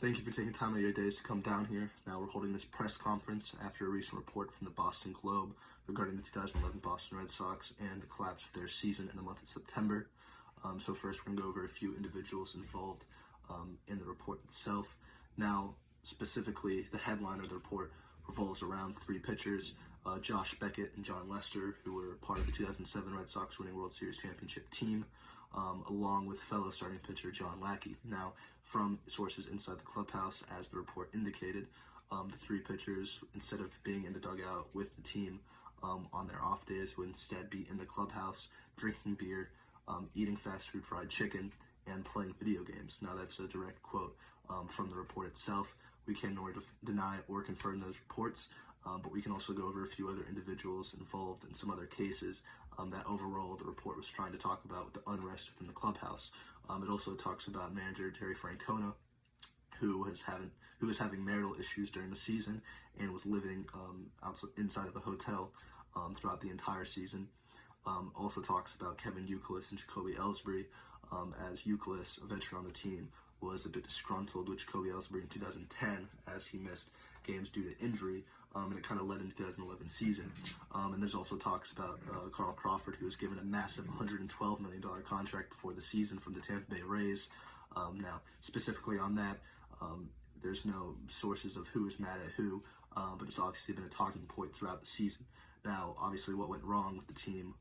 Thank you for taking time out of your days to come down here. Now we're holding this press conference after a recent report from the Boston Globe regarding the 2011 Boston Red Sox and the collapse of their season in the month of September. So first, we're going to go over a few individuals involved in the report itself. Now, specifically, the headline of the report revolves around three pitchers, Josh Beckett and Jon Lester, who were part of the 2007 Red Sox winning World Series championship team, along with fellow starting pitcher John Lackey. Now, from sources inside the clubhouse, as the report indicated, the three pitchers, instead of being in the dugout with the team on their off days, would instead be in the clubhouse, drinking beer, eating fast food fried chicken, and playing video games. Now, that's a direct quote from the report itself. We can nor deny or confirm those reports, but we can also go over a few other individuals involved in some other cases that overall the report was trying to talk about with the unrest within the clubhouse. It also talks about manager Terry Francona, who is having marital issues during the season and was living inside of a hotel throughout the entire season. Also talks about Kevin Youkilis and Jacoby Ellsbury, as Youkilis, a veteran on the team, was a bit disgruntled with Jacoby Ellsbury in 2010 as he missed games due to injury, and it kind of led into the 2011 season. And there's also talks about Carl Crawford, who was given a massive $112 million contract for the season from the Tampa Bay Rays. Now, specifically on that, there's no sources of who is mad at who, but it's obviously been a talking point throughout the season. Now, obviously, what went wrong with the team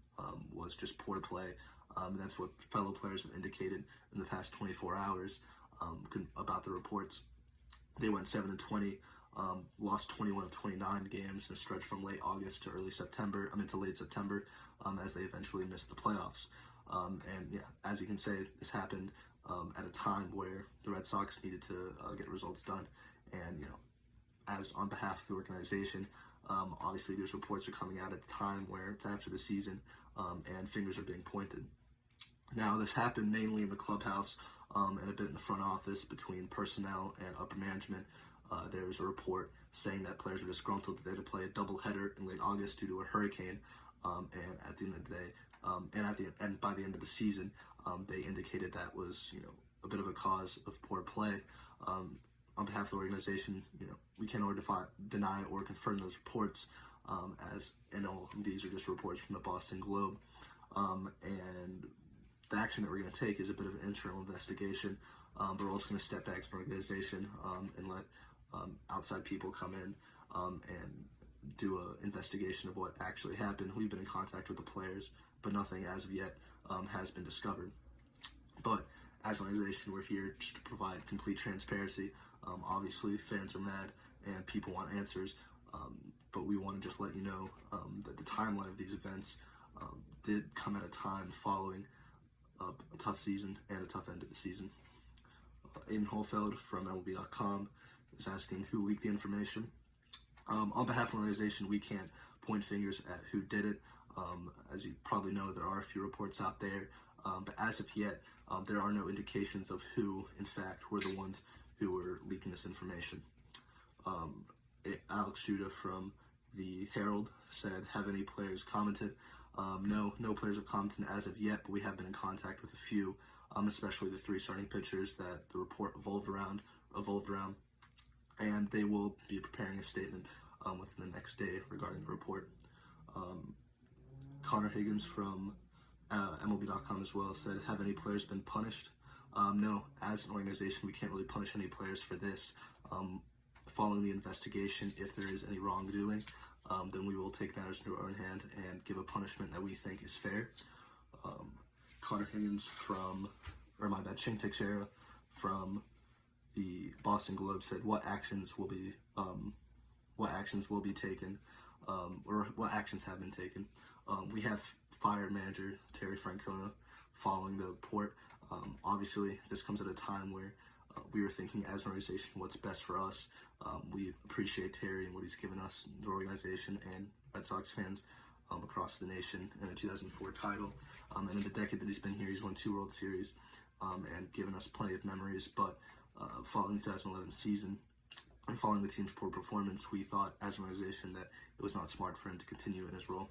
was just poor play. And that's what fellow players have indicated in the past 24 hours about the reports. They went 7-20, lost 21 of 29 games in a stretch from late August to late September, as they eventually missed the playoffs. And yeah, as you can say, this happened at a time where the Red Sox needed to get results done. And, as on behalf of the organization, obviously these reports are coming out at a time where it's after the season, and fingers are being pointed. Now, this happened mainly in the clubhouse and a bit in the front office between personnel and upper management. There was a report saying that players were disgruntled that they had to play a doubleheader in late August due to a hurricane, and at the end of the day, and by the end of the season, they indicated that was a bit of a cause of poor play. On behalf of the organization, we cannot deny or confirm those reports, as all these are just reports from the Boston Globe, and the action that we're going to take is a bit of an internal investigation, but we're also going to step back as an organization and let outside people come in and do an investigation of what actually happened. We've been in contact with the players, but nothing as of yet has been discovered. But as an organization, we're here just to provide complete transparency. Obviously, fans are mad and people want answers, but we want to just let you know that the timeline of these events did come at a time following a tough season and a tough end of the season. Aiden Holfeld from MLB.com is asking who leaked the information. On behalf of the organization, we can't point fingers at who did it. As you probably know, there are a few reports out there, but as of yet, there are no indications of who, in fact, were the ones who were leaking this information. Alex Judah from the Herald said, have any players commented? No players have commented as of yet, but we have been in contact with a few, especially the three starting pitchers that the report evolved around, and they will be preparing a statement within the next day regarding the report. Connor Higgins from MLB.com as well said, have any players been punished? No, as an organization, we can't really punish any players for this. Following the investigation, if there is any wrongdoing, then we will take matters into our own hand and give a punishment that we think is fair. Connor Higgins Ching Teixeira from the Boston Globe said, what actions will be taken, or what actions have been taken. We have fired manager Terry Francona following the report. Obviously, this comes at a time where we were thinking as an organization what's best for us. We appreciate Terry and what he's given us, the organization, and Red Sox fans across the nation in a 2004 title. And in the decade that he's been here, he's won 2 World Series and given us plenty of memories. But following the 2011 season and following the team's poor performance, we thought as an organization that it was not smart for him to continue in his role.